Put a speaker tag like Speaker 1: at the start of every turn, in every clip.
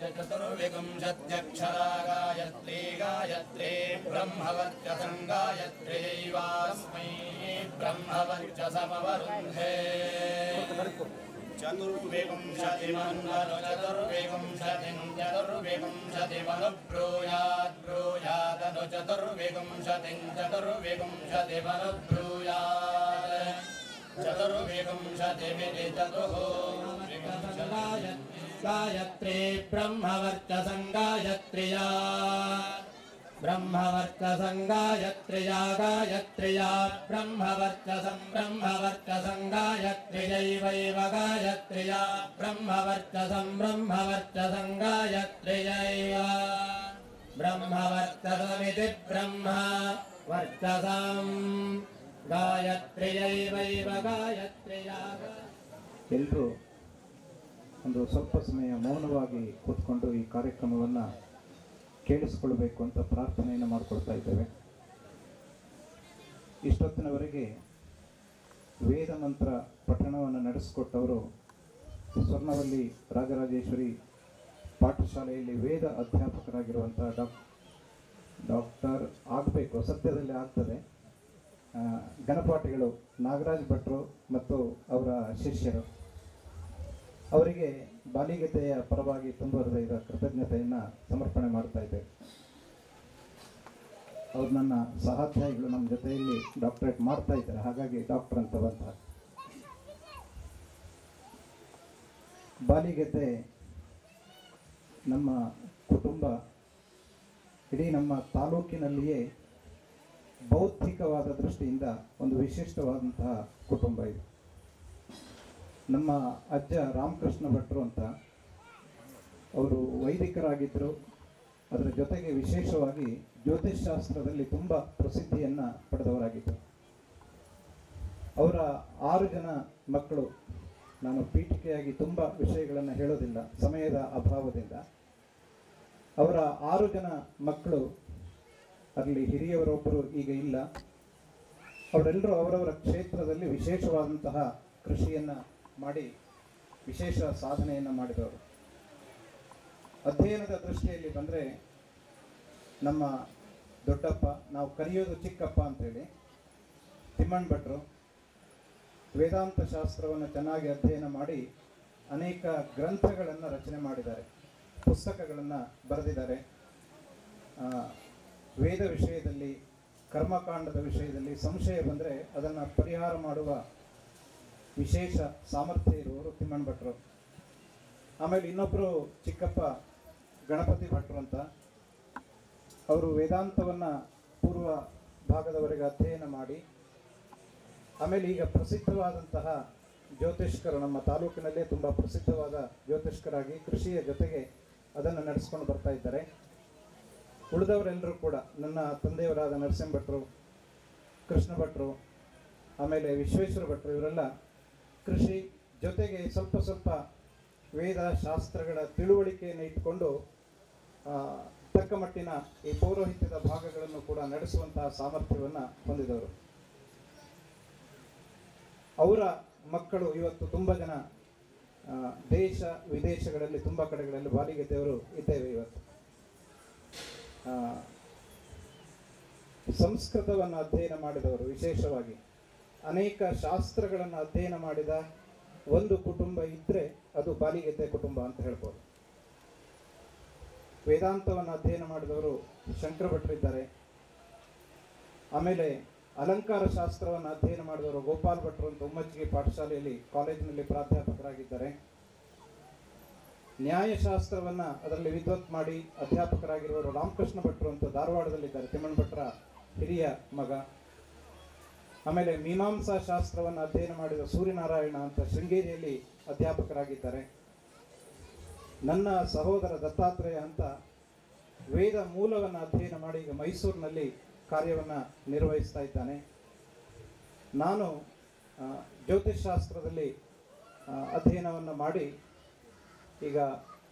Speaker 1: चतुर्विंशत्यक्षरा गायत्री गायत्री ब्रह्मवर्चसङ्गायत्र्यैवास्मै ब्रह्मवर्चसमवरुन्धे चतुर्विंशतिमन्वनु चतुर्विंशतिमनुब्रूयात् ब्रूयादनु चतुर्विंशतिमनुब्रूयात् चतुर्विंशतिमिति गायत्री ब्रह्मवर्चसङ्गायत्र्या ब्रह्मवर्चसङ्गायत्र्या गायत्र्या ब्रह्मवर्चसङ्गायत्र्यैवैव गायत्र्या ब्रह्मवर्चसङ्गायत्र्यैव ब्रह्मवर्चसमिति ब्रह्म वर्चसं गायत्र्यैवैव गायत्र्या
Speaker 2: ಎಲ್ಲರೂ ಒಂದು ಸ್ವಲ್ಪ ಸಮಯ ಮೌನವಾಗಿ ಕೂತ್ಕೊಂಡು ಈ ಕಾರ್ಯಕ್ರಮವನ್ನು ಕೇಳಿಸ್ಕೊಳ್ಬೇಕು ಅಂತ ಪ್ರಾರ್ಥನೆಯನ್ನು ಮಾಡಿಕೊಳ್ತಾ ಇದ್ದೇವೆ. ಇಷ್ಟೊತ್ತಿನವರೆಗೆ ವೇದ ಮಂತ್ರ ಪಠಣವನ್ನು ನಡೆಸಿಕೊಟ್ಟವರು ಸ್ವರ್ಣವಲ್ಲಿ ರಾಜರಾಜೇಶ್ವರಿ ಪಾಠಶಾಲೆಯಲ್ಲಿ ವೇದ ಅಧ್ಯಾಪಕರಾಗಿರುವಂಥ ಡಾಕ್ಟರ್ ಆಗಬೇಕು, ಸದ್ಯದಲ್ಲಿ ಆಗ್ತದೆ, ಗಣಪಾಠಿಗಳು ನಾಗರಾಜ್ ಭಟ್ರು ಮತ್ತು ಅವರ ಶಿಷ್ಯರು. ಅವರಿಗೆ ಬಾಲಿಗೀತೆಯ ಪರವಾಗಿ ತುಂಬ ಹೃದಯದ ಕೃತಜ್ಞತೆಯನ್ನು ಸಮರ್ಪಣೆ ಮಾಡ್ತಾ ಇದ್ದೇವೆ. ಅವರು ನನ್ನ ಸಹಾಧ್ಯಾಯಿಗಳು, ನಮ್ಮ ಜೊತೆಯಲ್ಲಿ ಡಾಕ್ಟರೇಟ್ ಮಾಡ್ತಾ ಇದ್ದಾರೆ, ಹಾಗಾಗಿ ಡಾಕ್ಟರ್ ಅಂತ ಬಂತ. ಬಾಲಿಗೀತೆ ನಮ್ಮ ಕುಟುಂಬ, ಇಡೀ ನಮ್ಮ ತಾಲೂಕಿನಲ್ಲಿಯೇ ಬೌದ್ಧಿಕವಾದ ದೃಷ್ಟಿಯಿಂದ ಒಂದು ವಿಶಿಷ್ಟವಾದಂತಹ ಕುಟುಂಬ ಇದು. ನಮ್ಮ ಅಜ್ಜ ರಾಮಕೃಷ್ಣ ಭಟ್ರು ಅಂತ, ಅವರು ವೈದಿಕರಾಗಿದ್ದರು. ಅದರ ಜೊತೆಗೆ ವಿಶೇಷವಾಗಿ ಜ್ಯೋತಿಷ್ಶಾಸ್ತ್ರದಲ್ಲಿ ತುಂಬ ಪ್ರಸಿದ್ಧಿಯನ್ನು ಪಡೆದವರಾಗಿದ್ದರು. ಅವರ 6 ಜನ ಮಕ್ಕಳು, ನಾನು ಪೀಠಿಕೆಯಾಗಿ ತುಂಬ ವಿಷಯಗಳನ್ನು ಹೇಳೋದಿಲ್ಲ ಸಮಯದ ಅಭಾವದಿಂದ. ಅವರ 6 ಜನ ಮಕ್ಕಳು, ಅದರಲ್ಲಿ ಹಿರಿಯವರೊಬ್ಬರು ಈಗ ಇಲ್ಲ, ಅವರೆಲ್ಲರೂ ಅವರವರ ಕ್ಷೇತ್ರದಲ್ಲಿ ವಿಶೇಷವಾದಂತಹ ಕೃಷಿಯನ್ನು ಮಾಡಿ ವಿಶೇಷ ಸಾಧನೆಯನ್ನು ಮಾಡಿದವರು. ಅಧ್ಯಯನದ ದೃಷ್ಟಿಯಲ್ಲಿ ಬಂದರೆ ನಮ್ಮ ದೊಡ್ಡಪ್ಪ, ನಾವು ಕರೆಯೋದು ಚಿಕ್ಕಪ್ಪ ಅಂತೇಳಿ, ತಿಮ್ಮಣ್ಣ ಭಟ್ರು ವೇದಾಂತ ಶಾಸ್ತ್ರವನ್ನು ಚೆನ್ನಾಗಿ ಅಧ್ಯಯನ ಮಾಡಿ ಅನೇಕ ಗ್ರಂಥಗಳನ್ನು ರಚನೆ ಮಾಡಿದ್ದಾರೆ, ಪುಸ್ತಕಗಳನ್ನು ಬರೆದಿದ್ದಾರೆ. ವೇದ ವಿಷಯದಲ್ಲಿ, ಕರ್ಮಕಾಂಡದ ವಿಷಯದಲ್ಲಿ ಸಂಶಯ ಬಂದರೆ ಅದನ್ನು ಪರಿಹಾರ ಮಾಡುವ ವಿಶೇಷ ಸಾಮರ್ಥ್ಯ ಇರುವವರು ತಿಮ್ಮಣ್ಣ ಭಟ್ರು. ಆಮೇಲೆ ಇನ್ನೊಬ್ಬರು ಚಿಕ್ಕಪ್ಪ ಗಣಪತಿ ಭಟ್ರು ಅಂತ, ಅವರು ವೇದಾಂತವನ್ನು ಪೂರ್ವ ಭಾಗದವರೆಗೆ ಅಧ್ಯಯನ ಮಾಡಿ ಆಮೇಲೆ ಈಗ ಪ್ರಸಿದ್ಧವಾದಂತಹ ಜ್ಯೋತಿಷ್ಕರು, ನಮ್ಮ ತಾಲೂಕಿನಲ್ಲೇ ತುಂಬ ಪ್ರಸಿದ್ಧವಾದ ಜ್ಯೋತಿಷ್ಕರಾಗಿ ಕೃಷಿಯ ಜೊತೆಗೆ ಅದನ್ನು ನಡೆಸ್ಕೊಂಡು ಬರ್ತಾ ಇದ್ದಾರೆ. ಉಳಿದವರೆಲ್ಲರೂ ಕೂಡ ನನ್ನ ತಂದೆಯವರಾದ ನರಸಿಂಹ ಭಟ್ರು, ಕೃಷ್ಣ ಭಟ್ರು, ಆಮೇಲೆ ವಿಶ್ವೇಶ್ವರ ಭಟ್ರು, ಇವರೆಲ್ಲ ಕೃಷಿ ಜೊತೆಗೆ ಸ್ವಲ್ಪ ಸ್ವಲ್ಪ ವೇದ ಶಾಸ್ತ್ರಗಳ ತಿಳುವಳಿಕೆಯನ್ನು ಇಟ್ಕೊಂಡು ತಕ್ಕ ಮಟ್ಟಿನ ಈ ಪೌರೋಹಿತ್ಯದ ಭಾಗಗಳನ್ನು ಕೂಡ ನಡೆಸುವಂತಹ ಸಾಮರ್ಥ್ಯವನ್ನು ಹೊಂದಿದವರು. ಅವರ ಮಕ್ಕಳು ಇವತ್ತು ತುಂಬ ಜನ ದೇಶ ವಿದೇಶಗಳಲ್ಲಿ ತುಂಬ ಕಡೆಗಳಲ್ಲಿ ಬಾಲಿಗೀತೆಯವರು ಇದ್ದೇವೆ. ಇವತ್ತು ಸಂಸ್ಕೃತವನ್ನು ಅಧ್ಯಯನ ಮಾಡಿದವರು, ವಿಶೇಷವಾಗಿ ಅನೇಕ ಶಾಸ್ತ್ರಗಳನ್ನು ಅಧ್ಯಯನ ಮಾಡಿದ ಒಂದು ಕುಟುಂಬ ಇದ್ದರೆ ಅದು ಬಾಲಿಗೀತೆ ಕುಟುಂಬ ಅಂತ ಹೇಳ್ಬೋದು. ವೇದಾಂತವನ್ನು ಅಧ್ಯಯನ ಮಾಡಿದವರು ಶಂಕರ ಭಟ್ರಿದ್ದಾರೆ. ಆಮೇಲೆ ಅಲಂಕಾರ ಶಾಸ್ತ್ರವನ್ನು ಅಧ್ಯಯನ ಮಾಡಿದವರು ಗೋಪಾಲ್ ಭಟ್ರು ಅಂತ ಉಮ್ಮಚ್ಚಿಗೆ ಪಾಠಶಾಲೆಯಲ್ಲಿ ಕಾಲೇಜಿನಲ್ಲಿ ಪ್ರಾಧ್ಯಾಪಕರಾಗಿದ್ದಾರೆ. ನ್ಯಾಯಶಾಸ್ತ್ರವನ್ನು ಅದರಲ್ಲಿ ವಿದ್ವತ್ ಮಾಡಿ ಅಧ್ಯಾಪಕರಾಗಿರುವವರು ರಾಮಕೃಷ್ಣ ಭಟ್ರು ಅಂತ ಧಾರವಾಡದಲ್ಲಿದ್ದಾರೆ, ತಿಮ್ಮಣ್ಣ ಭಟ್ರ ಹಿರಿಯ ಮಗ. ಆಮೇಲೆ ಮೀಮಾಂಸಾ ಶಾಸ್ತ್ರವನ್ನು ಅಧ್ಯಯನ ಮಾಡಿದ ಸೂರ್ಯನಾರಾಯಣ ಅಂತ ಶೃಂಗೇರಿಯಲ್ಲಿ ಅಧ್ಯಾಪಕರಾಗಿದ್ದಾರೆ. ನನ್ನ ಸಹೋದರ ದತ್ತಾತ್ರೇಯ ಅಂತ ವೇದ ಮೂಲವನ್ನು ಅಧ್ಯಯನ ಮಾಡಿ ಈಗ ಮೈಸೂರಿನಲ್ಲಿ ಕಾರ್ಯವನ್ನು ನಿರ್ವಹಿಸ್ತಾ ಇದ್ದಾನೆ. ನಾನು ಜ್ಯೋತಿಷ್ಶಾಸ್ತ್ರದಲ್ಲಿ ಅಧ್ಯಯನವನ್ನು ಮಾಡಿ ಈಗ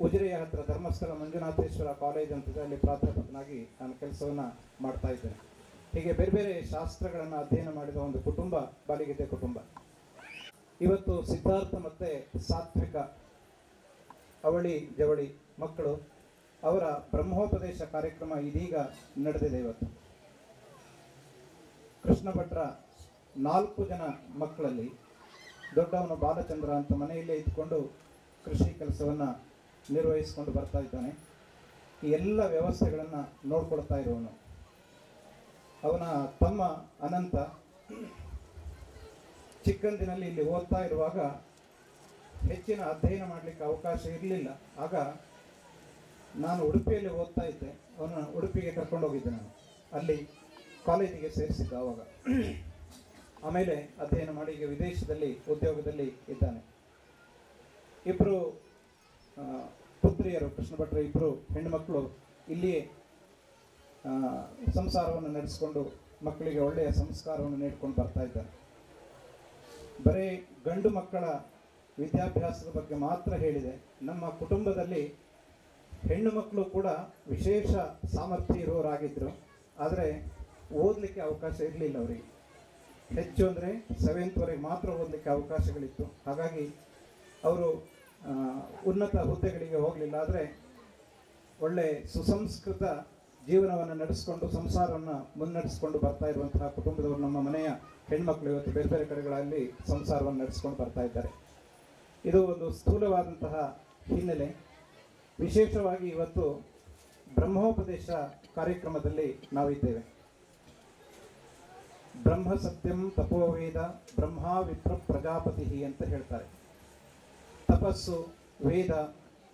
Speaker 2: ಉಜಿರೆಯ ಹತ್ತಿರ ಧರ್ಮಸ್ಥಳ ಮಂಜುನಾಥೇಶ್ವರ ಕಾಲೇಜ್ ಅಂತಿದೆ, ಅಲ್ಲಿ ಪ್ರಾಧ್ಯಾಪಕನಾಗಿ ನಾನು ಕೆಲಸವನ್ನು ಮಾಡ್ತಾ ಇದ್ದೇನೆ. ಹೀಗೆ ಬೇರೆ ಬೇರೆ ಶಾಸ್ತ್ರಗಳನ್ನು ಅಧ್ಯಯನ ಮಾಡಿದ ಒಂದು ಕುಟುಂಬ ಬಾಲಿಗೀತೆ ಕುಟುಂಬ. ಇವತ್ತು ಸಿದ್ಧಾರ್ಥ ಮತ್ತು ಸಾತ್ವಿಕ, ಅವಳಿ ಜವಳಿ ಮಕ್ಕಳು, ಅವರ ಬ್ರಹ್ಮೋಪದೇಶ ಕಾರ್ಯಕ್ರಮ ಇದೀಗ ನಡೆದಿದೆ. ಇವತ್ತು ಕೃಷ್ಣ ಭಟ್ರ 4 ಜನ ಮಕ್ಕಳಲ್ಲಿ ದೊಡ್ಡವನು ಬಾಲಚಂದ್ರ ಅಂತ ಮನೆಯಲ್ಲೇ ಇದ್ಕೊಂಡು ಕೃಷಿ ಕೆಲಸವನ್ನು ನಿರ್ವಹಿಸಿಕೊಂಡು ಬರ್ತಾ ಇದ್ದಾನೆ. ಈ ಎಲ್ಲ ವ್ಯವಸ್ಥೆಗಳನ್ನು ನೋಡ್ಕೊಳ್ತಾ ಇರುವವನು. ಅವನ ತಮ್ಮ ಅನಂತ ಚಿಕ್ಕಂದಿನಲ್ಲಿ ಇಲ್ಲಿ ಓದ್ತಾ ಇರುವಾಗ ಹೆಚ್ಚಿನ ಅಧ್ಯಯನ ಮಾಡಲಿಕ್ಕೆ ಅವಕಾಶ ಇರಲಿಲ್ಲ. ಆಗ ನಾನು ಉಡುಪಿಯಲ್ಲಿ ಓದ್ತಾ ಇದ್ದೆ. ಅವನ ಉಡುಪಿಗೆ ಕರ್ಕೊಂಡೋಗಿದ್ದೆ. ನಾನು ಅಲ್ಲಿ ಕಾಲೇಜಿಗೆ ಸೇರಿಸಿದ್ದ. ಆವಾಗ ಆಮೇಲೆ ಅಧ್ಯಯನ ಮಾಡಿ ಈಗ ವಿದೇಶದಲ್ಲಿ ಉದ್ಯೋಗದಲ್ಲಿ ಇದ್ದಾನೆ. ಇಬ್ಬರು ಪುತ್ರಿಯರು, ಕೃಷ್ಣ ಭಟ್ರ ಇಬ್ಬರು ಹೆಣ್ಣುಮಕ್ಕಳು ಇಲ್ಲಿಯೇ ಸಂಸಾರವನ್ನು ನಡೆಸಿಕೊಂಡು ಮಕ್ಕಳಿಗೆ ಒಳ್ಳೆಯ ಸಂಸ್ಕಾರವನ್ನು ನೀಡಿಕೊಂಡು ಬರ್ತಾ ಇದ್ದಾರೆ. ಬರೀ ಗಂಡು ಮಕ್ಕಳ ವಿದ್ಯಾಭ್ಯಾಸದ ಬಗ್ಗೆ ಮಾತ್ರ ಹೇಳಿದೆ. ನಮ್ಮ ಕುಟುಂಬದಲ್ಲಿ ಹೆಣ್ಣು ಮಕ್ಕಳು ಕೂಡ ವಿಶೇಷ ಸಾಮರ್ಥ್ಯ ಇರುವವರಾಗಿದ್ದರು. ಆದರೆ ಓದಲಿಕ್ಕೆ ಅವಕಾಶ ಇರಲಿಲ್ಲ ಅವರಿಗೆ. ಹೆಚ್ಚು ಅಂದರೆ 7th ಮಾತ್ರ ಓದಲಿಕ್ಕೆ ಅವಕಾಶಗಳಿತ್ತು. ಹಾಗಾಗಿ ಅವರು ಉನ್ನತ ಹುದ್ದೆಗಳಿಗೆ ಹೋಗಲಿಲ್ಲ. ಆದರೆ ಒಳ್ಳೆ ಸುಸಂಸ್ಕೃತ ಜೀವನವನ್ನು ನಡೆಸಿಕೊಂಡು ಸಂಸಾರವನ್ನು ಮುನ್ನಡೆಸಿಕೊಂಡು ಬರ್ತಾ ಇರುವಂತಹ ಕುಟುಂಬದವರು ನಮ್ಮ ಮನೆಯ ಹೆಣ್ಮಕ್ಳು ಇವತ್ತು ಬೇರೆ ಬೇರೆ ಕಡೆಗಳಲ್ಲಿ ಸಂಸಾರವನ್ನು ನಡೆಸಿಕೊಂಡು ಬರ್ತಾ ಇದ್ದಾರೆ. ಇದು ಒಂದು ಸ್ಥೂಲವಾದಂತಹ ಹಿನ್ನೆಲೆ. ವಿಶೇಷವಾಗಿ ಇವತ್ತು ಬ್ರಹ್ಮೋಪದೇಶ ಕಾರ್ಯಕ್ರಮದಲ್ಲಿ ನಾವಿದ್ದೇವೆ. ಬ್ರಹ್ಮ ಸತ್ಯಂ ತಪೋವೇದ ಬ್ರಹ್ಮ ವಿಪ್ರ ಪ್ರಜಾಪತಿ ಅಂತ ಹೇಳ್ತಾರೆ. ತಪಸ್ಸು, ವೇದ,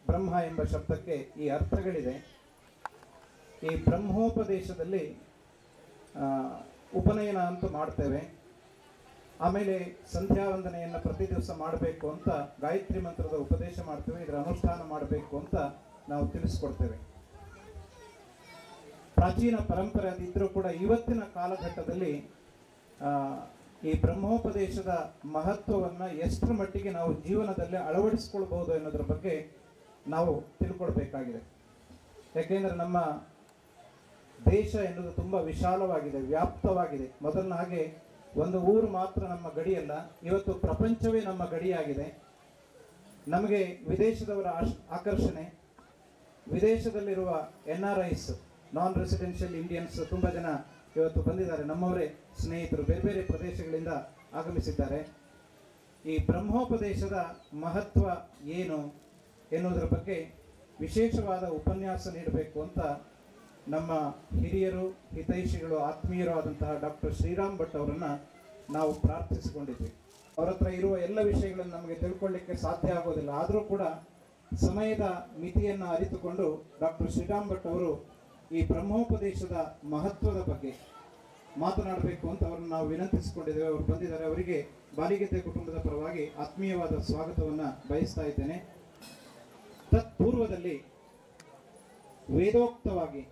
Speaker 2: ಬ್ರಹ್ಮ ಎಂಬ ಶಬ್ದಕ್ಕೆ ಈ ಅರ್ಥಗಳಿದೆ. ಈ ಬ್ರಹ್ಮೋಪದೇಶದಲ್ಲಿ ಉಪನಯನ ಅಂತೂ ಮಾಡ್ತೇವೆ. ಆಮೇಲೆ ಸಂಧ್ಯಾ ವಂದನೆಯನ್ನು ಪ್ರತಿ ದಿವಸ ಮಾಡಬೇಕು ಅಂತ ಗಾಯತ್ರಿ ಮಂತ್ರದ ಉಪದೇಶ ಮಾಡ್ತೇವೆ. ಇದರ ಅನುಷ್ಠಾನ ಮಾಡಬೇಕು ಅಂತ ನಾವು ತಿಳಿಸ್ಕೊಡ್ತೇವೆ. ಪ್ರಾಚೀನ ಪರಂಪರೆ ಅದಿದ್ರೂ ಕೂಡ ಇವತ್ತಿನ ಕಾಲಘಟ್ಟದಲ್ಲಿ ಈ ಬ್ರಹ್ಮೋಪದೇಶದ ಮಹತ್ವವನ್ನು ಎಷ್ಟರ ಮಟ್ಟಿಗೆ ನಾವು ಜೀವನದಲ್ಲಿ ಅಳವಡಿಸ್ಕೊಳ್ಬಹುದು ಅನ್ನೋದ್ರ ಬಗ್ಗೆ ನಾವು ತಿಳ್ಕೊಳ್ಬೇಕಾಗಿದೆ. ಯಾಕೆಂದರೆ ನಮ್ಮ ದೇಶ ಎನ್ನುವುದು ತುಂಬ ವಿಶಾಲವಾಗಿದೆ, ವ್ಯಾಪ್ತವಾಗಿದೆ. ಮೊದಲಿನ ಹಾಗೆ ಒಂದು ಊರು ಮಾತ್ರ ನಮ್ಮ ಗಡಿಯಲ್ಲ, ಇವತ್ತು ಪ್ರಪಂಚವೇ ನಮ್ಮ ಗಡಿಯಾಗಿದೆ. ನಮಗೆ ವಿದೇಶದವರ ಆಕರ್ಷಣೆ, ವಿದೇಶದಲ್ಲಿರುವ NRIs, ನಾನ್ ರೆಸಿಡೆನ್ಷಿಯಲ್ ಇಂಡಿಯನ್ಸ್ ತುಂಬ ಜನ ಇವತ್ತು ಬಂದಿದ್ದಾರೆ. ನಮ್ಮವರೇ ಸ್ನೇಹಿತರು ಬೇರೆ ಬೇರೆ ಪ್ರದೇಶಗಳಿಂದ ಆಗಮಿಸಿದ್ದಾರೆ. ಈ ಬ್ರಹ್ಮೋಪದೇಶದ ಮಹತ್ವ ಏನು ಎನ್ನುವುದರ ಬಗ್ಗೆ ವಿಶೇಷವಾದ ಉಪನ್ಯಾಸ ನೀಡಬೇಕು ಅಂತ ನಮ್ಮ ಹಿರಿಯರು, ಹಿತೈಷಿಗಳು, ಆತ್ಮೀಯರು ಆದಂತಹ ಡಾಕ್ಟರ್ ಶ್ರೀರಾಮ್ ಭಟ್ ಅವರನ್ನು ನಾವು ಪ್ರಾರ್ಥಿಸಿಕೊಂಡಿದ್ವಿ. ಅವರ ಹತ್ರ ಇರುವ ಎಲ್ಲ ವಿಷಯಗಳನ್ನು ನಮಗೆ ತಿಳ್ಕೊಳ್ಳಿಕ್ಕೆ ಸಾಧ್ಯ ಆಗೋದಿಲ್ಲ. ಆದರೂ ಕೂಡ ಸಮಯದ ಮಿತಿಯನ್ನು ಅರಿತುಕೊಂಡು ಡಾಕ್ಟರ್ ಶ್ರೀರಾಮ್ ಭಟ್ ಅವರು ಈ ಬ್ರಹ್ಮೋಪದೇಶದ ಮಹತ್ವದ ಬಗ್ಗೆ ಮಾತನಾಡಬೇಕು ಅಂತ ಅವರನ್ನು ನಾವು ವಿನಂತಿಸಿಕೊಂಡಿದ್ದೇವೆ. ಅವರು ಬಂದಿದ್ದಾರೆ. ಅವರಿಗೆ ಬಾಲಿಗೀತೆ ಕುಟುಂಬದ ಪರವಾಗಿ ಆತ್ಮೀಯವಾದ ಸ್ವಾಗತವನ್ನು ಬಯಸ್ತಾ ಇದ್ದೇನೆ. ತತ್ಪೂರ್ವದಲ್ಲಿ ವೇದೋಕ್ತವಾಗಿ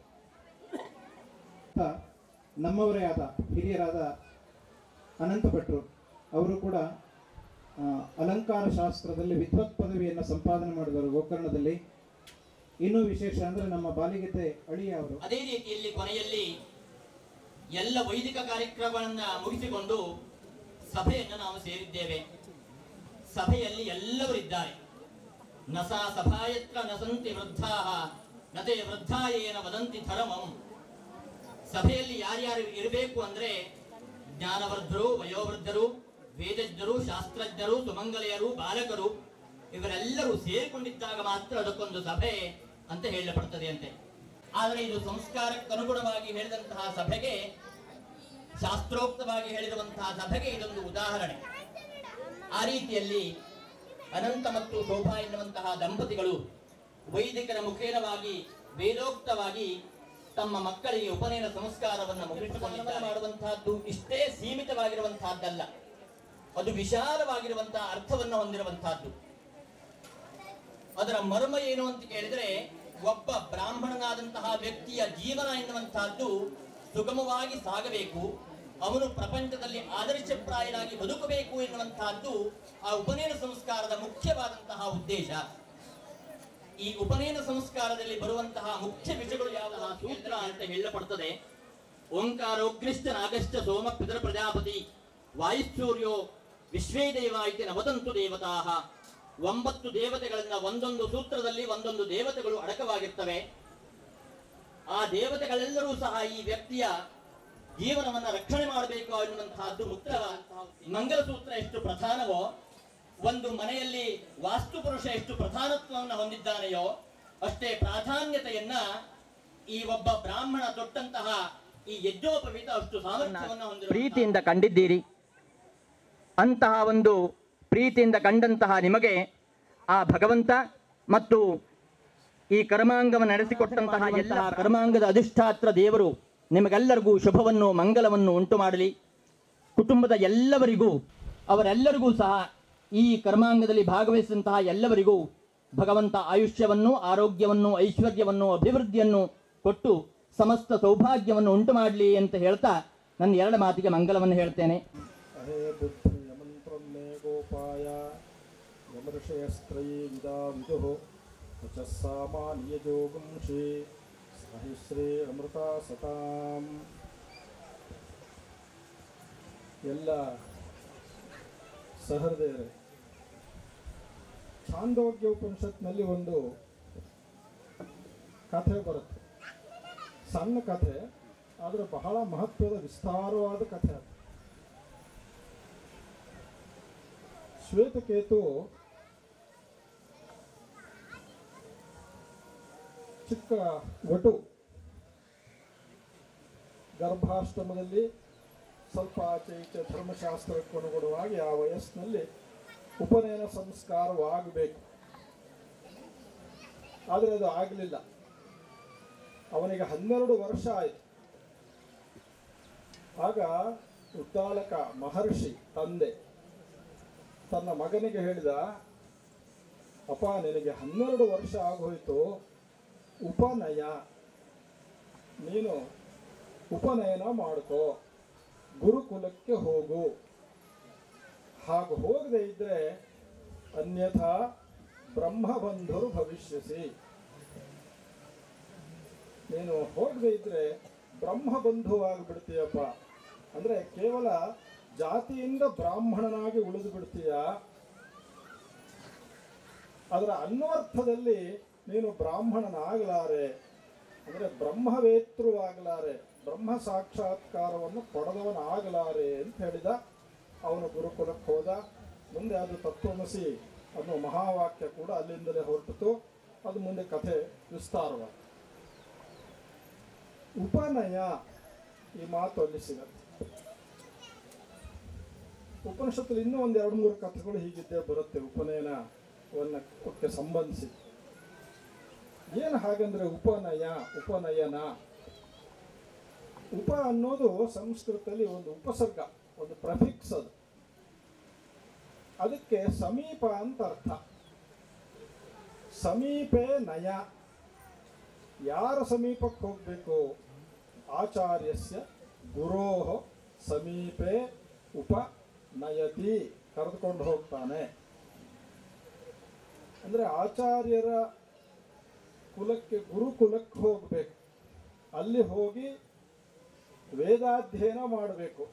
Speaker 2: ನಮ್ಮವರೇ ಆದ ಹಿರಿಯರಾದ ಅನಂತ ಭಟ್ರು ಅವರು ಕೂಡ ಅಲಂಕಾರ ಶಾಸ್ತ್ರದಲ್ಲಿ ವಿದ್ವತ್ ಪದವಿಯನ್ನು ಸಂಪಾದನೆ ಮಾಡಿದವರು ಗೋಕರ್ಣದಲ್ಲಿ. ಇನ್ನೂ ವಿಶೇಷ ಅಂದರೆ ನಮ್ಮ ಬಾಲಿಗೀತೆ ಅಳಿಯ ಅವರು.
Speaker 3: ಅದೇ ರೀತಿಯಲ್ಲಿ ಕೊನೆಯಲ್ಲಿ ಎಲ್ಲ ವೈದಿಕ ಕಾರ್ಯಕ್ರಮಗಳನ್ನು ಮುಗಿಸಿಕೊಂಡು ಸಭೆಯನ್ನು ನಾವು ಸೇರಿದ್ದೇವೆ. ಸಭೆಯಲ್ಲಿ ಎಲ್ಲವರಿದ್ದಾರೆ. ನಸಾ ಸಭಾಯತ್ರ ನಸಂತಿ ವೃದ್ಧಾಃ ನತೆ ವೃದ್ಧಾಯೇನ ವದಂತಿ ಧರ್ಮಂ. ಸಭೆಯಲ್ಲಿ ಯಾರ್ಯಾರು ಇರಬೇಕು ಅಂದ್ರೆ ಜ್ಞಾನವೃದ್ಧರು, ವಯೋವೃದ್ಧರು, ವೇದಜ್ಞರು, ಶಾಸ್ತ್ರಜ್ಞರು, ಸುಮಂಗಲೆಯರು, ಬಾಲಕರು ಇವರೆಲ್ಲರೂ ಸೇರಿಕೊಂಡಿದ್ದಾಗ ಮಾತ್ರ ಅದಕ್ಕೊಂದು ಸಭೆ ಅಂತ ಹೇಳಲ್ಪಡ್ತದೆ ಅಂತೆ. ಆದರೆ ಇದು ಸಂಸ್ಕಾರಕ್ಕೆ ಅನುಗುಣವಾಗಿ ಹೇಳಿದಂತಹ ಸಭೆಗೆ, ಶಾಸ್ತ್ರೋಕ್ತವಾಗಿ ಹೇಳಿರುವಂತಹ ಸಭೆಗೆ ಇದೊಂದು ಉದಾಹರಣೆ. ಆ ರೀತಿಯಲ್ಲಿ ಅನಂತ ಮತ್ತು ಶೋಭಾ ಎನ್ನುವಂತಹ ದಂಪತಿಗಳು ವೈದಿಕರ ಮುಖೇನವಾಗಿ ವೇದೋಕ್ತವಾಗಿ ತಮ್ಮ ಮಕ್ಕಳಿಗೆ ಉಪನಯನ ಸಂಸ್ಕಾರವನ್ನು ಮುಗಿಸಿಕೊಂಡು ಮಾಡುವಂತಹದ್ದು ಇಷ್ಟೇ ಸೀಮಿತವಾಗಿರುವಂತಹದ್ದಲ್ಲ, ಅದು ವಿಶಾಲವಾಗಿರುವಂತಹ ಅರ್ಥವನ್ನು ಹೊಂದಿರುವಂತಹದ್ದು. ಅದರ ಮರ್ಮ ಏನು ಅಂತ ಕೇಳಿದ್ರೆ, ಒಬ್ಬ ಬ್ರಾಹ್ಮಣನಾದಂತಹ ವ್ಯಕ್ತಿಯ ಜೀವನ ಎನ್ನುವಂತಹದ್ದು ಸುಗಮವಾಗಿ ಸಾಗಬೇಕು, ಅವನು ಪ್ರಪಂಚದಲ್ಲಿ ಆದರ್ಶಪ್ರಾಯನಾಗಿ ಬದುಕಬೇಕು ಎನ್ನುವಂತಹದ್ದು ಆ ಉಪನಯನ ಸಂಸ್ಕಾರದ ಮುಖ್ಯವಾದಂತಹ ಉದ್ದೇಶ. ಈ ಉಪನಯನ ಸಂಸ್ಕಾರದಲ್ಲಿ ಬರುವಂತಹ ಮುಖ್ಯ ವಿಷಯಗಳು ಯಾವ ಸೂತ್ರ ಅಂತ ಹೇಳಲ್ಪಡುತ್ತದೆ. ಓಂಕಾರೋಗ್ನಿಶ್ಚ ನಾಗಶ್ಚ ಸೋಮ ಪಿತೃ ಪ್ರಜಾಪತಿ ವಾಯುಸೂರ್ಯೋ ವಿಶ್ವೇ ದೇವ ಇತಿ ನವದಂತು ದೇವತಾಃ 9 ದೇವತೆಗಳನ್ನ ಒಂದೊಂದು ಸೂತ್ರದಲ್ಲಿ ಒಂದೊಂದು ದೇವತೆಗಳು ಅಡಕವಾಗಿರ್ತವೆ. ಆ ದೇವತೆಗಳೆಲ್ಲರೂ ಸಹ ಈ ವ್ಯಕ್ತಿಯ ಜೀವನವನ್ನ ರಕ್ಷಣೆ ಮಾಡಬೇಕು ಅನ್ನುವಂತಹದ್ದು ಮುಖ್ಯವಾದಂತಹ ಮಂಗಲ ಸೂತ್ರ ಎಷ್ಟು ಪ್ರಧಾನವೋ, ಒಂದು ಮನೆಯಲ್ಲಿ ವಾಸ್ತುಪುರುಷ ಎಷ್ಟು ಪ್ರಧಾನತ್ವವನ್ನು ಹೊಂದಿದ್ದಾನೆಯೋ ಅಷ್ಟೇ ಪ್ರಾಧಾನ್ಯತೆಯನ್ನ ಈ ಒಬ್ಬ ಬ್ರಾಹ್ಮಣ ತೊಟ್ಟಂತಹ ಈ ಯಜ್ಞೋಪವೀತ ಅಷ್ಟು ಸಾಮರ್ಥ್ಯವನ್ನು ಹೊಂದಿರುವ
Speaker 4: ಪ್ರೀತಿಯಿಂದ ಕಂಡಿದ್ದೀರಿ. ಅಂತಹ ಒಂದು ಪ್ರೀತಿಯಿಂದ ಕಂಡಂತಹ ನಿಮಗೆ ಆ ಭಗವಂತ ಮತ್ತು ಈ ಕರ್ಮಾಂಗವನ್ನು ನಡೆಸಿಕೊಟ್ಟಂತಹ ಎಲ್ಲ ಕರ್ಮಾಂಗದ ಅಧಿಷ್ಠಾತ್ರ ದೇವರು ನಿಮಗೆಲ್ಲರಿಗೂ ಶುಭವನ್ನು ಮಂಗಲವನ್ನು ಉಂಟು ಮಾಡಲಿ. ಕುಟುಂಬದ ಎಲ್ಲವರಿಗೂ ಅವರೆಲ್ಲರಿಗೂ ಸಹ ಈ ಕರ್ಮಾಂಗದಲ್ಲಿ ಭಾಗವಹಿಸಿದಂತಹ ಎಲ್ಲವರಿಗೂ ಭಗವಂತ ಆಯುಷ್ಯವನ್ನು, ಆರೋಗ್ಯವನ್ನು, ಐಶ್ವರ್ಯವನ್ನು, ಅಭಿವೃದ್ಧಿಯನ್ನು ಕೊಟ್ಟು ಸಮಸ್ತ ಸೌಭಾಗ್ಯವನ್ನು ಉಂಟು ಮಾಡಲಿ ಅಂತ ಹೇಳ್ತಾ ನನ್ನ 2 ಮಾತಿಗೆ ಮಂಗಲವನ್ನು ಹೇಳ್ತೇನೆ.
Speaker 5: ಅಹೇ ಬುದ್ಧಿ ಯಮಂತ್ರಂ ಮೇ ಗೋಪಾಯ ಯಮಋಷಯಸ್ತ್ರಯೀ ವಿದುಃ ವಚಸ್ಸಾಮಾನ್ಯಜೋಗುಂಷಿ ಸಹಿಶ್ರೀ ಅಮೃತ ಸತಾಂ. ಎಲ್ಲ ಸಹೃದಯರೇ, ಛಾಂದೋಗ್ಯ ಉಪನಿಷತ್ನಲ್ಲಿ ಒಂದು ಕಥೆ ಬರುತ್ತೆ. ಸಣ್ಣ ಕಥೆ, ಆದರೆ ಬಹಳ ಮಹತ್ವದ ವಿಸ್ತಾರವಾದ ಕಥೆ ಅದು. ಶ್ವೇತಕೇತು ಚಿಕ್ಕ ವಟು, ಗರ್ಭಾಶ್ರಮದಲ್ಲಿ ಸ್ವಲ್ಪ ಆಚೆ ಈಚೆ ಧರ್ಮಶಾಸ್ತ್ರಕ್ಕೆ ಅನುಗುಣವಾಗಿ ಆ ವಯಸ್ಸಿನಲ್ಲಿ ಉಪನಯನ ಸಂಸ್ಕಾರವಾಗಬೇಕು. ಆದರೆ ಅದು ಆಗಲಿಲ್ಲ. ಅವನಿಗೆ 12 ವರ್ಷ ಆಯಿತು. ಆಗ ಉದ್ದಾಲಕ ಮಹರ್ಷಿ ತಂದೆ ತನ್ನ ಮಗನಿಗೆ ಹೇಳಿದ, ಅಪ್ಪ ನಿನಗೆ 12 ವರ್ಷ ಆಗೋಯ್ತು, ಉಪನಯ, ನೀನು ಉಪನಯನ ಮಾಡ್ಕೋ, ಗುರುಕುಲಕ್ಕೆ ಹೋಗು. ಹಾಗೆ ಹೋಗದೆ ಇದ್ರೆ ಅನ್ಯಥಾ ಬ್ರಹ್ಮಬಂಧುರು ಭವಿಷ್ಯಸಿ. ನೀನು ಹೋಗದೆ ಇದ್ರೆ ಬ್ರಹ್ಮಬಂಧುವಾಗಿಬಿಡ್ತೀಯಪ್ಪ. ಅಂದರೆ ಕೇವಲ ಜಾತಿಯಿಂದ ಬ್ರಾಹ್ಮಣನಾಗಿ ಉಳಿದು ಬಿಡ್ತೀಯ. ಅದರ ಅನ್ವರ್ಥದಲ್ಲಿ ನೀನು ಬ್ರಾಹ್ಮಣನಾಗಲಾರೆ, ಅಂದರೆ ಬ್ರಹ್ಮವೇತೃವಾಗಲಾರೆ, ಬ್ರಹ್ಮ ಸಾಕ್ಷಾತ್ಕಾರವನ್ನು ಪಡೆದವನಾಗಲಾರೆ ಅಂತ ಹೇಳಿದ. ಅವನು ಗುರುಕುಲಕ್ಕೆ ಹೋದ. ಮುಂದೆ ಅದು ತತ್ವಮಸಿ ಅನ್ನೋ ಮಹಾವಾಕ್ಯ ಕೂಡ ಅಲ್ಲಿಂದಲೇ ಹೊರಟಿತು. ಅದು ಮುಂದೆ ಕಥೆ ವಿಸ್ತಾರವಾದ. ಉಪನಯ ಈ ಮಾತು ಅಲ್ಲಿ ಸಿಗತ್ತೆ. ಉಪನಿಷತ್ತಲ್ಲಿ ಇನ್ನೂ ಒಂದು 2-3 ಕಥೆಗಳು ಹೀಗಿದ್ದೇ ಬರುತ್ತೆ ಉಪನಯನಕ್ಕೆ ಸಂಬಂಧಿಸಿ. ಏನು ಹಾಗಂದ್ರೆ ಉಪನಯ, ಉಪನಯನ. ಉಪ ಅನ್ನೋದು ಸಂಸ್ಕೃತದಲ್ಲಿ ಒಂದು ಉಪಸರ್ಗ, ಒಂದು ಪ್ರಫಿಕ್ಸ್. ಅದು ಅದಕ್ಕೆ ಸಮೀಪ ಅಂತ ಅರ್ಥ. ಸಮೀಪೆ ನಯ, ಯಾರ ಸಮೀಪಕ್ಕೆ ಹೋಗಬೇಕು? ಆಚಾರ್ಯಸ್ಯ ಗುರೋಹ ಸಮೀಪೆ ಉಪನಯತಿ, ಕರೆದುಕೊಂಡು ಹೋಗ್ತಾನೆ. ಅಂದರೆ ಆಚಾರ್ಯರ ಕುಲಕ್ಕೆ, ಗುರುಕುಲಕ್ಕೆ ಹೋಗಬೇಕು. ಅಲ್ಲಿ ಹೋಗಿ ವೇದಾಧ್ಯಯನ ಮಾಡಬೇಕು.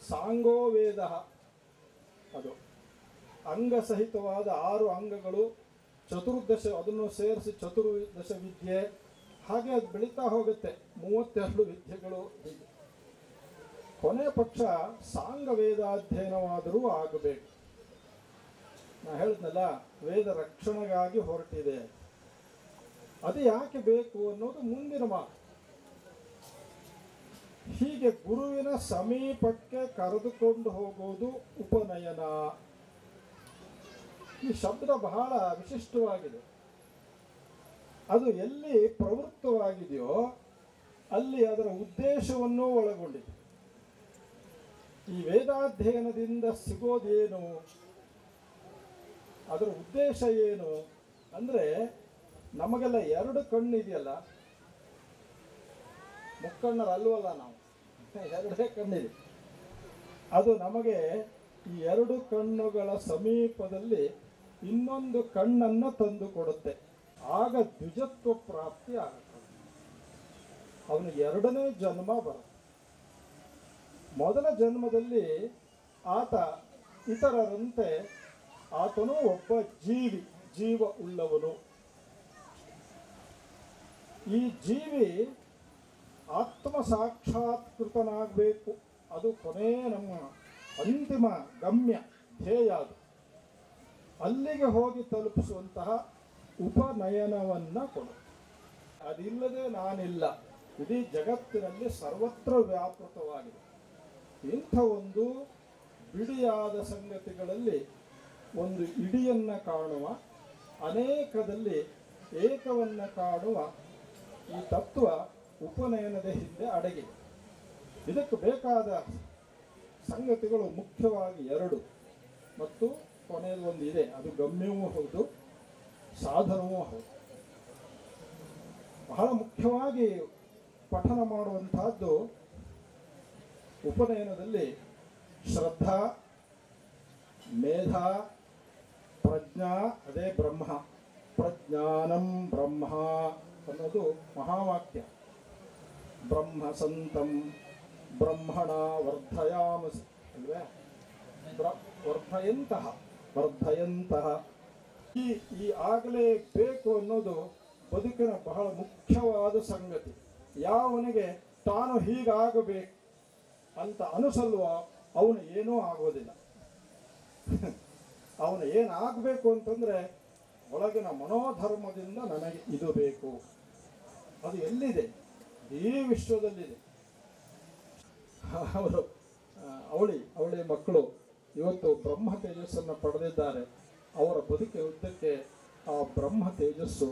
Speaker 5: ಸಾಂಗೋ ವೇದ, ಅದು ಅಂಗಸಹಿತವಾದ 6 ಅಂಗಗಳು, 14 ಅದನ್ನು ಸೇರಿಸಿ 14 ವಿದ್ಯೆ. ಹಾಗೆ ಅದು ಬೆಳೀತಾ ಹೋಗುತ್ತೆ, 32 ವಿದ್ಯೆಗಳು. ಹೀಗೆ ಕೊನೆಯ ಪಕ್ಷ ಸಾಂಗ ವೇದಾಧ್ಯಯನವಾದರೂ ಆಗಬೇಕು. ನಾ ಹೇಳಿದ್ನಲ್ಲ, ವೇದ ರಕ್ಷಣೆಗಾಗಿ ಹೊರಟಿದೆ. ಅದು ಯಾಕೆ ಬೇಕು ಅನ್ನೋದು ಮುಂದಿನ ಮಾತು. ಹೀಗೆ ಗುರುವಿನ ಸಮೀಪಕ್ಕೆ ಕರೆದುಕೊಂಡು ಹೋಗೋದು ಉಪನಯನ. ಈ ಶಬ್ದ ಬಹಳ ವಿಶಿಷ್ಟವಾಗಿದೆ. ಅದು ಎಲ್ಲಿ ಪ್ರವೃತ್ತವಾಗಿದೆಯೋ ಅಲ್ಲಿ ಅದರ ಉದ್ದೇಶವನ್ನು ಒಳಗೊಂಡಿದೆ. ಈ ವೇದಾಧ್ಯಯನದಿಂದ ಸಿಗೋದೇನು, ಅದರ ಉದ್ದೇಶ ಏನು ಅಂದರೆ, ನಮಗೆಲ್ಲ 2 ಕಣ್ಣು ಇದೆಯಲ್ಲ, ಮುಕ್ಕಣ್ಣರಲ್ವಲ್ಲ ನಾವು, 2 ಕಣ್ಣಿದೆ. ಅದು ನಮಗೆ ಈ 2 ಕಣ್ಣುಗಳ ಸಮೀಪದಲ್ಲಿ ಇನ್ನೊಂದು ಕಣ್ಣನ್ನು ತಂದು ಕೊಡುತ್ತೆ. ಆಗ ದ್ವಿಜತ್ವ ಪ್ರಾಪ್ತಿ ಆಗುತ್ತೆ. ಅವನು 2ನೇ ಜನ್ಮ ಬರುತ್ತೆ. ಮೊದಲ ಜನ್ಮದಲ್ಲಿ ಆತ ಇತರರಂತೆ ಆತನು ಒಬ್ಬ ಜೀವ ಉಳ್ಳವನು. ಈ ಜೀವಿ ಆತ್ಮ ಸಾಕ್ಷಾತ್ಕೃತನಾಗಬೇಕು. ಅದು ಕೊನೆಯ ನಮ್ಮ ಅಂತಿಮ ಗಮ್ಯ ಧ್ಯೇಯ. ಅದು ಅಲ್ಲಿಗೆ ಹೋಗಿ ತಲುಪಿಸುವಂತಹ ಉಪನಯನವನ್ನು ಕೊಡು. ಅದಿಲ್ಲದೆ ನಾನಿಲ್ಲ. ಇಡೀ ಜಗತ್ತಿನಲ್ಲಿ ಸರ್ವತ್ರ ವ್ಯಾಪೃತವಾಗಿದೆ. ಇಂಥ ಒಂದು ಬಿಡಿಯಾದ ಸಂಗತಿಗಳಲ್ಲಿ ಒಂದು ಇಡಿಯನ್ನು ಕಾಣುವ, ಅನೇಕದಲ್ಲಿ ಏಕವನ್ನು ಕಾಣುವ ಈ ತತ್ವ ಉಪನಯನದ ಹಿಂದೆ ಅಡಗಿದೆ. ಇದಕ್ಕೆ ಬೇಕಾದ ಸಂಗತಿಗಳು ಮುಖ್ಯವಾಗಿ 2 ಮತ್ತು ಕೊನೆಯದು ಒಂದು ಇದೆ. ಅದು ಗಮ್ಯವೂ ಹೌದು, ಸಾಧನವೂ ಹೌದು. ಬಹಳ ಮುಖ್ಯವಾಗಿ ಪಠನ ಮಾಡುವಂತಹದ್ದು ಉಪನಯನದಲ್ಲಿ ಶ್ರದ್ಧಾ, ಮೇಧಾ, ಪ್ರಜ್ಞಾ, ಅದೇ ಬ್ರಹ್ಮ. ಪ್ರಜ್ಞಾನಂ ಬ್ರಹ್ಮ ಅನ್ನೋದು ಮಹಾವಾಕ್ಯ. ಬ್ರಹ್ಮ ಸಂತಂ ಬ್ರಹ್ಮಣ ವರ್ಧಯಾಮಸಿ ಅಲ್ವೇ? ವರ್ಧಯಂತಹ ಈ ಆಗಲೇ ಬೇಕು ಅನ್ನೋದು ಬದುಕಿನ ಬಹಳ ಮುಖ್ಯವಾದ ಸಂಗತಿ. ಯಾವನಿಗೆ ತಾನು ಹೀಗಾಗಬೇಕು ಅಂತ ಅನಿಸಲ್ವ ಅವನು ಏನೂ ಆಗೋದಿಲ್ಲ. ಅವನು ಏನಾಗಬೇಕು ಅಂತಂದರೆ ಒಳಗಿನ ಮನೋಧರ್ಮದಿಂದ ನನಗೆ ಇದು ಬೇಕು. ಅದು ಎಲ್ಲಿದೆ? ಈ ವಿಶ್ವದಲ್ಲಿದೆ. ಅವಳಿ ಮಕ್ಕಳು ಇವತ್ತು ಬ್ರಹ್ಮ ತೇಜಸ್ಸನ್ನು ಪಡೆದಿದ್ದಾರೆ. ಅವರ ಬದುಕಿನ ಉದ್ದಕ್ಕೆ ಆ ಬ್ರಹ್ಮ ತೇಜಸ್ಸು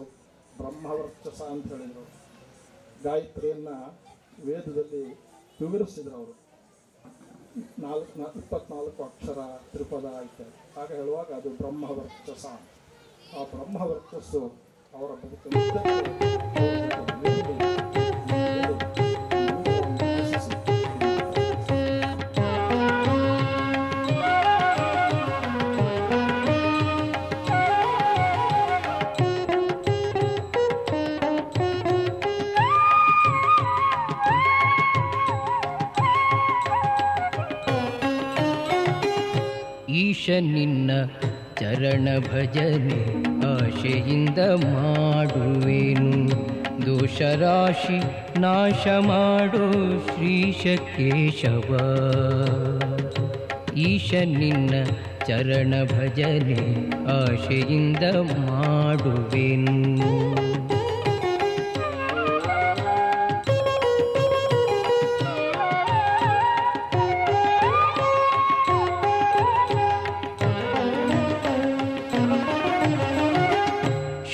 Speaker 5: ಬ್ರಹ್ಮವರ್ಚಸ ಅಂತ ಹೇಳಿದರು. ಗಾಯತ್ರಿಯನ್ನು ವೇದದಲ್ಲಿ ವಿವರಿಸಿದ್ರು ಅವರು. 24 ಅಕ್ಷರ ತ್ರಿಪದ ಆಯ್ತು. ಆಗ ಹೇಳುವಾಗ ಅದು ಬ್ರಹ್ಮವರ್ಚಸ. ಆ ಬ್ರಹ್ಮವರ್ಚಸ್ಸು ಅವರ ಬದುಕಿನ
Speaker 6: ಈಶ ನಿನ್ನ ಚರಣ ಭಜನೆ ಆಶೆಯಿಂದ ಮಾಡುವೆನು. ದೋಷರಾಶಿ ನಾಶ ಮಾಡೋ ಶ್ರೀಶ ಕೇಶವ. ಈಶ ನಿನ್ನ ಚರಣ ಭಜನೆ ಆಶೆಯಿಂದ ಮಾಡುವೆನು.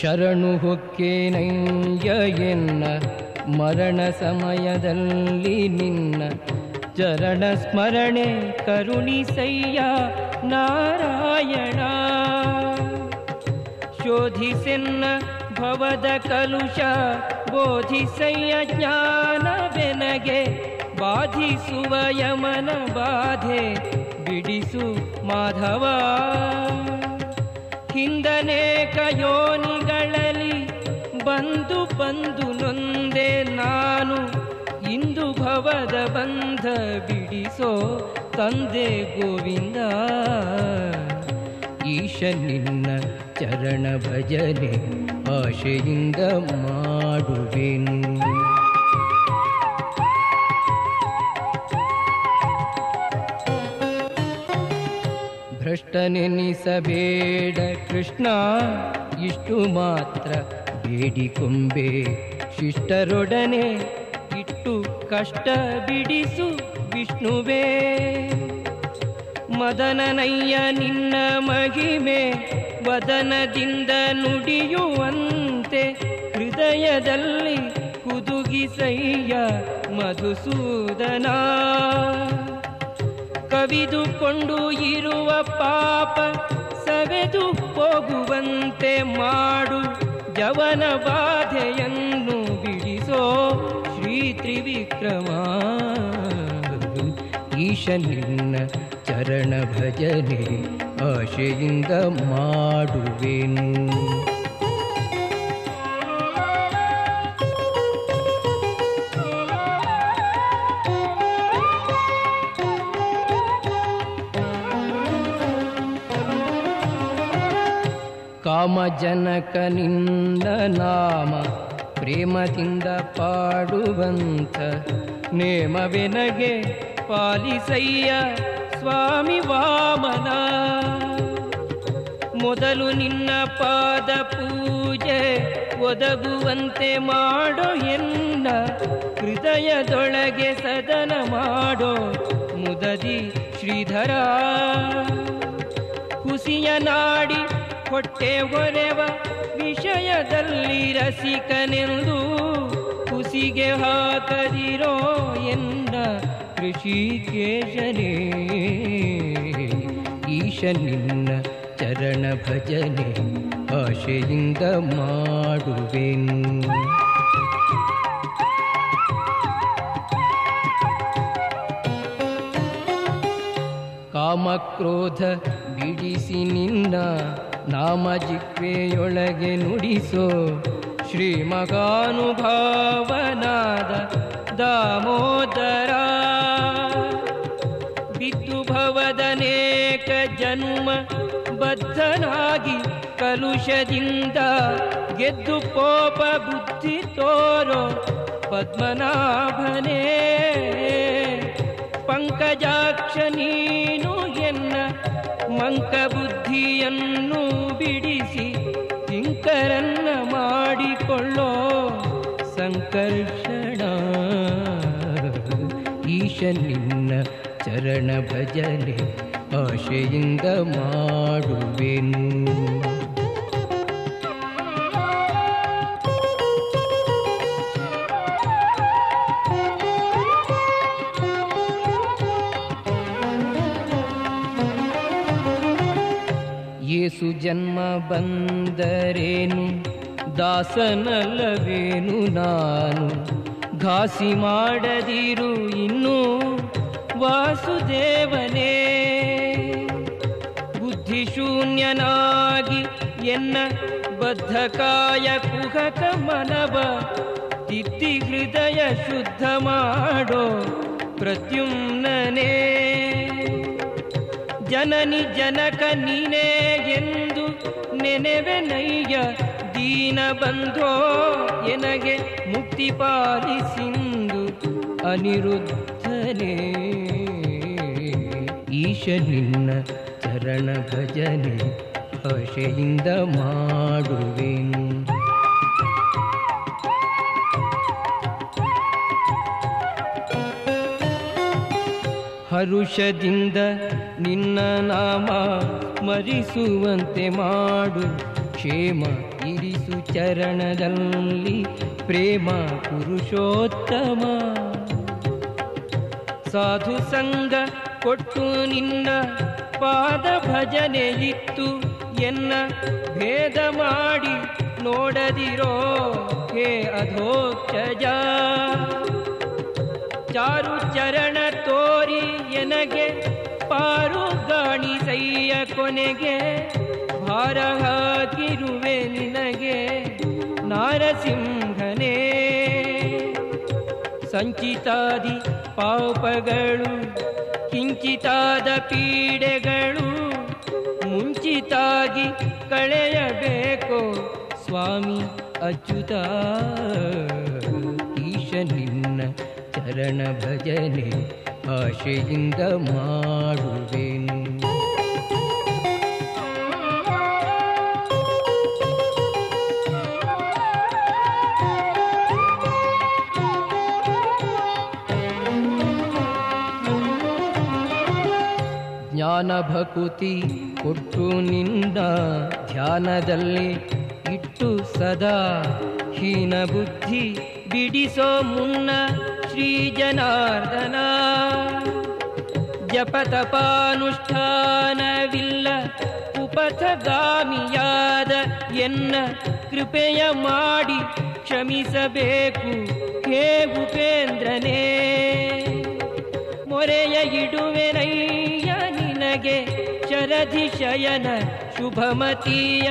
Speaker 6: ಶರಣು ಹೊಕ್ಕೇನಯ್ಯ ಎನ್ನ ಮರಣ ಸಮಯದಲ್ಲಿ ನಿನ್ನ ಚರಣ ಸ್ಮರಣೆ ಕರುಣಿಸಯ್ಯ ನಾರಾಯಣ. ಶೋಧಿಸೆನ್ನ ಭವದ ಕಲುಷ ಬೋಧಿಸಯ್ಯ ಜ್ಞಾನವೆನಗೆ. ಬಾಧಿಸುವ ಯಮನ ಬಾಧೆ ಬಿಡಿಸು ಮಾಧವ. ಹಿಂದನೇಕ ಯೋನಿಗಳಲ್ಲಿ ಬಂದು ನೊಂದೆ ನಾನು. ಇಂದು ಭವದ ಬಂಧ ಬಿಡಿಸೋ ತಂದೆ ಗೋವಿಂದ. ಈಶ ನಿನ್ನ ಚರಣ ಭಜನೆ ಆಶೆಯಿಂದ ಮಾಡುವೆನು. ಭ್ರಷ್ಟನೆನಿಸಬೇಡ ಕೃಷ್ಣ ಇಷ್ಟು ಮಾತ್ರ ಬೇಡಿಕೊಂಬೆ. ಶಿಷ್ಟರೊಡನೆ ಇಟ್ಟು ಕಷ್ಟ ಬಿಡಿಸು ವಿಷ್ಣುವೇ. ಮದನನಯ್ಯ ನಿನ್ನ ಮಹಿಮೆ ವದನದಿಂದ ನುಡಿಯುವಂತೆ. ಹೃದಯದಲ್ಲಿ ಕುದುಗಿಸಯ್ಯ ಮಧುಸೂದನ. ಕವಿದುಕೊಂಡು ಇರುವ ಪಾಪ ಸವೆದು ಹೋಗುವಂತೆ ಮಾಡು. ಜವನ ಬಾಧೆಯನ್ನು ಬಿಡಿಸೋ ಶ್ರೀ ತ್ರಿವಿಕ್ರಮ. ಈಶ ನಿನ್ನ ಚರಣ ಭಜನೆ ಆಶೆಯಿಂದ ಮಾಡುವೆನು. ಕಾಮಜನಕ ನಿನ್ನ ನಾಮ ಪ್ರೇಮದಿಂದ ಪಾಡುವಂಥ ನೇಮವೆನಗೆ ಪಾಲಿಸಯ್ಯ ಸ್ವಾಮಿ ವಾಮನ. ಮೊದಲು ನಿನ್ನ ಪಾದ ಪೂಜೆ ಒದಗುವಂತೆ ಮಾಡೋ ಎನ್ನ ಹೃದಯದೊಳಗೆ ಸದನ ಮಾಡೋ ಮುದದಿ ಶ್ರೀಧರ. ಹುಸಿಯ ನಾಡಿ ಹೊಟ್ಟೆ ಹೊರೆವ ವಿಷಯದಲ್ಲಿ ರಸಿಕನೆಂದು ಹುಸಿಗೆ ಹಾಕದಿರೋ ಎನ್ನ ಋಷಿಕೇಶನೇ. ಈಶ ನಿನ್ನ ಚರಣ ಭಜನೆ ಆಶೆಯಿಂದ ಮಾಡುವೆನು. ಕಾಮಕ್ರೋಧ ಬಿಡಿಸಿ ನಿನ್ನ ನಾಮ ಜಿಹ್ವೆಯೊಳಗೆ ನುಡಿಸೋ ಶ್ರೀಮಗಾನುಭಾವನಾದ ದಾಮೋದರ. ಬಿದ್ದು ಭವದನೇಕ ಜನ್ಮ ಬದ್ಧನಾಗಿ ಕಲುಷದಿಂದ ಗೆದ್ದು ಕೋಪ ಬುದ್ಧಿ ತೋರೋ ಪದ್ಮನಾಭನೇ. ಪಂಕಜಾಕ್ಷ ನೀನು ಎನ್ನ ಮಂಕ ಬುದ್ಧಿಯನ್ನು ಬಿಡಿಸಿ ಕಿಂಕರನ್ನ ಮಾಡಿಕೊಳ್ಳೋ ಸಂಕರ್ಷಣ. ಈಶ ನಿನ್ನ ಚರಣ ಭಜನೆ ಆಶೆಯಿಂದ ಮಾಡುವೆನು. ಯೇಸು ಜನ್ಮ ಬಂದರೇನು ದಾಸನಲ್ಲವೇನು ನಾನು. ಘಾಸಿ ಮಾಡದಿರು ಇನ್ನೂ ವಾಸುದೇವನೇ. ಬುದ್ಧಿಶೂನ್ಯನಾಗಿ ಎನ್ನ ಬದ್ಧಕಾಯ ಕುಹಕ ಮನವ ತಿದ್ದಿ ಹೃದಯ ಶುದ್ಧ ಮಾಡೋ ಪ್ರದ್ಯುಮ್ನನೇ. ಜನನಿ ಜನಕ ನೀನೇ ಎಂದು ನೆನೆವೆನಯ್ಯ ದೀನ ಬಂಧೋ ಎನಗೆ ಮುಕ್ತಿ ಪಾಲಿಸಿಂದು ಅನಿರುದ್ಧನೇ. ಈಶ ನಿನ್ನ ಚರಣ ಭಜನೆ ಆಶೆಯಿಂದ ಮಾಡುವೆನು. ಹರುಷದಿಂದ ನಿನ್ನ ನಾಮ ಸ್ಮರಿಸುವಂತೆ ಮಾಡು ಕ್ಷೇಮ ಇರಿಸು ಚರಣದಲ್ಲಿ ಪ್ರೇಮ ಪುರುಷೋತ್ತಮ. ಸಾಧು ಸಂಗ ಕೊಟ್ಟು ನಿನ್ನ ಪಾದ ಭಜನೆ ಇತ್ತು ಎನ್ನ ಭೇದ ಮಾಡಿ ನೋಡದಿರೋ ಹೇ ಅಧೋಕ್ಷಜ. ಚಾರು ಚರಣ ತೋರಿ ಎನಗೆ ಪಾರು ಗಾಣಿಸಯ್ಯ ಕೊನೆಗೆ ಭಾರ ಹಾಕಿರುವೆ ನಿನಗೆ ನಾರಸಿಂಹನೇ. ಸಂಚಿತಾದಿ ಪಾಪಗಳು ಕಿಂಚಿತಾದ ಪೀಡೆಗಳು ಮುಂಚಿತಾಗಿ ಕಳೆಯಬೇಕೋ ಸ್ವಾಮಿ ಅಚ್ಯುತ. ಈಶ ನಿನ್ನ ಚರಣ ಭಜನೆ ಆಶೆಯಿಂದ ಮಾಡುವೆನು. ಜ್ಞಾನ ಭಕುತಿ ಕೊಟ್ಟು ನಿನ್ನ ಧ್ಯಾನದಲ್ಲಿ ಇಟ್ಟು ಸದಾ ಹೀನ ಬುದ್ಧಿ ಬಿಡಿಸೋ ಮುನ್ನ ಶ್ರೀ ಜನಾರ್ದನ. ಜಪತಪಾನುಷ್ಠಾನವಿಲ್ಲ ಉಪಥಗಾಮಿಯಾದ ಎನ್ನ ಕೃಪೆಯ ಮಾಡಿ ಕ್ಷಮಿಸಬೇಕು ಹೇ ಉಪೇಂದ್ರನೇ. ಮೊರೆಯ ಇಡುವೆನಯ್ಯ ನಿನಗೆ ಶರಧಿ ಶಯನ ಶುಭಮತೀಯ.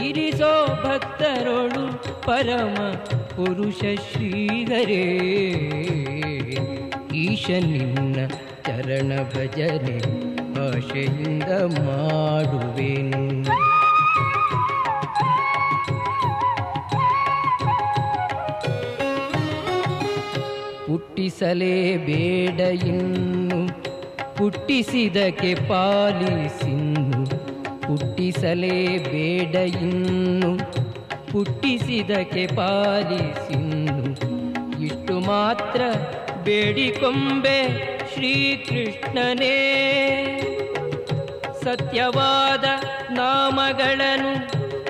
Speaker 6: ಇರಿಸೋ ಭಕ್ತರೊಳು ಪರಮ ಪುರುಷ ಶ್ರೀಹರೇ. ಈಶ ನಿನ್ನ ಚರಣ ಭಜನೆ ಆಶೆಯಿಂದ ಮಾಡುವೆನು. ಹುಟ್ಟಿಸಲೇಬೇಡ ಇನ್ನು, ಹುಟ್ಟಿಸಿದಕ್ಕೆ ಪಾಲಿಸಿನ್ನು. ಹುಟ್ಟಿಸಲೇಬೇಡ ಇನ್ನು, ಹುಟ್ಟಿಸಿದಕ್ಕೆ ಪಾಲಿಸಿನ್ನು. ಇಷ್ಟು ಮಾತ್ರ ಬೇಡಿಕೊಂಬೆ ಶ್ರೀಕೃಷ್ಣನೇ. ಸತ್ಯವಾದ ನಾಮಗಳನ್ನು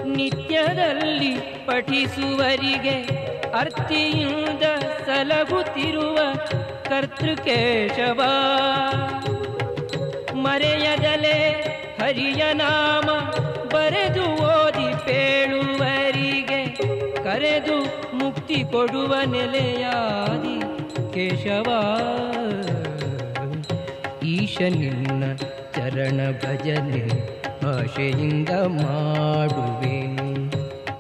Speaker 6: ನಿತ್ಯದಲ್ಲಿ ಪಠಿಸುವರಿಗೆ ಅರ್ತಿಯಿಂದ ಸಲಹುತ್ತಿರುವ ಕರ್ತೃಕೇಶವ. ಮರೆಯದಲೇ ಹರಿಯ ನಾಮ ಬರೆದು ಓದಿ ಪೇಳುವರಿಗೆ ಕರೆದು ಮುಕ್ತಿ ಕೊಡುವ ನೆಲೆಯಾದಿ ಕೇಶವ. ಈಶ ನಿನ್ನ ಚರಣ ಭಜನೆ ಆಶೆಯಿಂದ ಮಾಡುವೆನು.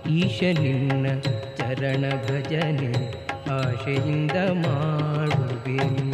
Speaker 6: ಈಶ ನಿನ್ನ ಚರಣ ಭಜನೆ ಆಶೆಯಿಂದ ಮಾಡುವೆನು.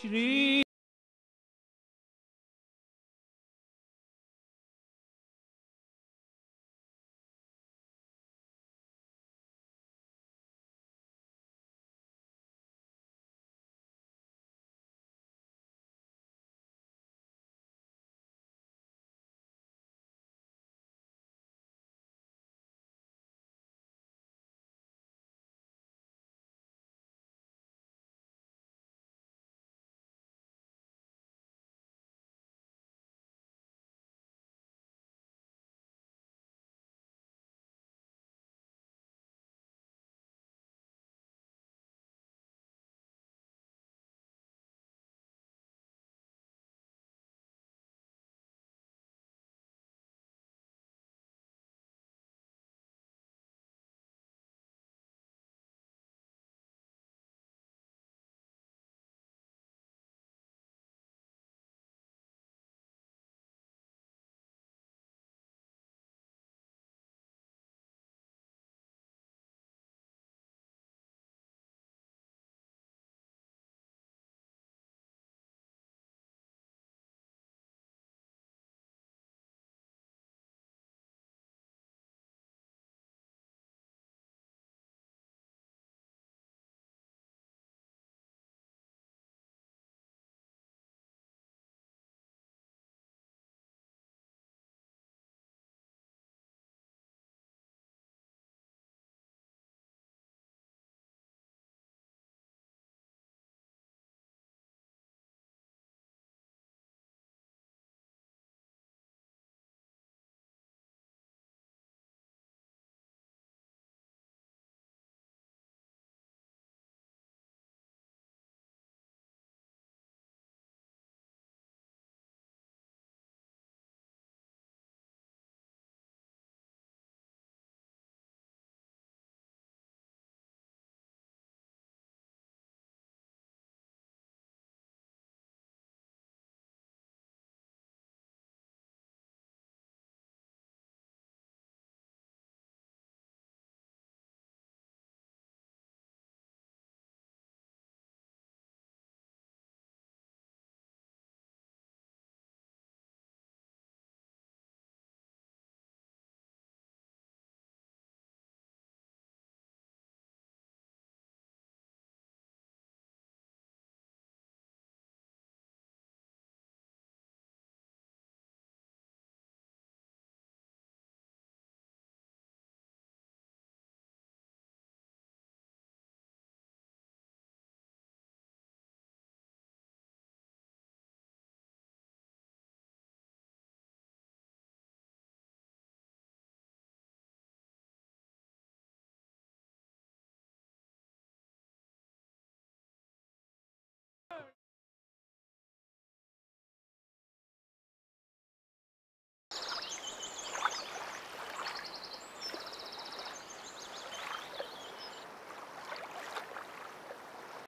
Speaker 7: ಶ್ರೀ